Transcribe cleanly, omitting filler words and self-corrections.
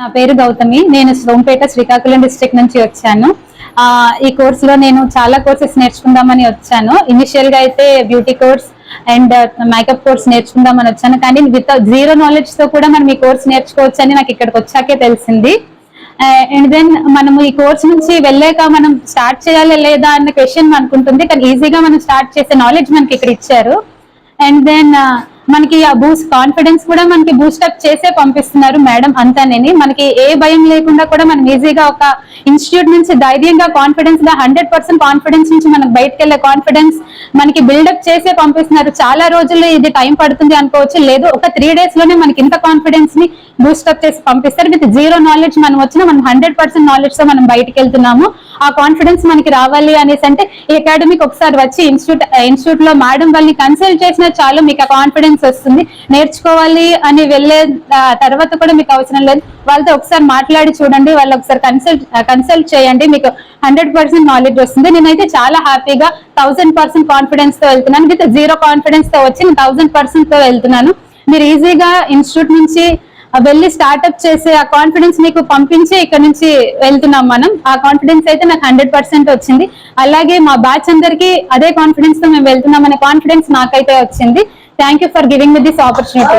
నా పేరు గౌతమి. నేను సోంపేట శ్రీకాకుళం డిస్ట్రిక్ట్ నుంచి వచ్చాను. ఈ కోర్స్ లో నేను చాలా కోర్సెస్ నేర్చుకుందామని వచ్చాను. ఇనిషియల్ గా అయితే beauty course and makeup course నేర్చుకుందామని వచ్చాను. కానీ విత్ జీరో నాలెడ్జ్ తో కూడా మనం ఈ కోర్స్ నేర్చుకోవచ్చు అని నాకు ఇక్కడికి వచ్చాకే తెలిసింది. అండ్ దెన్ మనము ఈ కోర్స్ నుంచి వెళ్ళాక మనం స్టార్ట్ చేయాలి లేదా అన్న క్వశ్చన్ అనుకుంటుంది, కానీ ఈజీగా మనం స్టార్ట్ చేసే నాలెడ్జ్ మనకి ఇక్కడ ఇచ్చారు. అండ్ దెన్ మనకి ఆ కాన్ఫిడెన్స్ కూడా మనకి బూస్టప్ చేసే పంపిస్తున్నారు మేడం అంతానేని. మనకి ఏ భయం లేకుండా కూడా మనం ఈజీగా ఒక ఇన్స్టిట్యూట్ నుంచి ధైర్యంగా కాన్ఫిడెన్స్ గా 100% కాన్ఫిడెన్స్ నుంచి మనకు బయటకు వెళ్ళే కాన్ఫిడెన్స్ మనకి బిల్డప్ చేసే పంపిస్తున్నారు. చాలా రోజుల్లో ఇది టైం పడుతుంది అనుకోవచ్చు, లేదు ఒక 3 days లోనే మనకి ఇంత కాన్ఫిడెన్స్ ని బూస్టప్ చేసి పంపిస్తారు. విత్ జీరో నాలెడ్జ్ మనం వచ్చినా మనం 100% నాలెడ్జ్ తో మనం బయటకు వెళ్తున్నాము. ఆ కాన్ఫిడెన్స్ మనకి రావాలి అనేసి అంటే ఈ అకాడమీకి ఒకసారి వచ్చి ఇన్స్టిట్యూట్ లో మేడం వాళ్ళని కన్సల్ట్ చేసినా చాలు మీకు ఆ కాన్ఫిడెన్స్ వస్తుంది. నేర్చుకోవాలి అని వెళ్ళే తర్వాత కూడా మీకు అవసరం లేదు, వాళ్ళతో ఒకసారి మాట్లాడి చూడండి, వాళ్ళు ఒకసారి కన్సల్ట్ చేయండి, మీకు 100% నాలెడ్జ్ వస్తుంది. నేనైతే చాలా హ్యాపీగా 1000% కాన్ఫిడెన్స్ తో వెళ్తున్నాను. విత్ జీరో కాన్ఫిడెన్స్ తో వచ్చి 1000% తో వెళ్తున్నాను. మీరు ఈజీగా ఇన్స్టిట్యూట్ నుంచి వెళ్ళి స్టార్ట్అప్ చేసే ఆ కాన్ఫిడెన్స్ మీకు పంపించి ఇక్కడ నుంచి వెళ్తున్నాం మనం. ఆ కాన్ఫిడెన్స్ అయితే నాకు 100% వచ్చింది. అలాగే మా బ్యాచ్ అందరికీ అదే కాన్ఫిడెన్స్ తో మేము వెళ్తున్నాం అనే కాన్ఫిడెన్స్ నాకైతే వచ్చింది. Thank you for giving me this opportunity.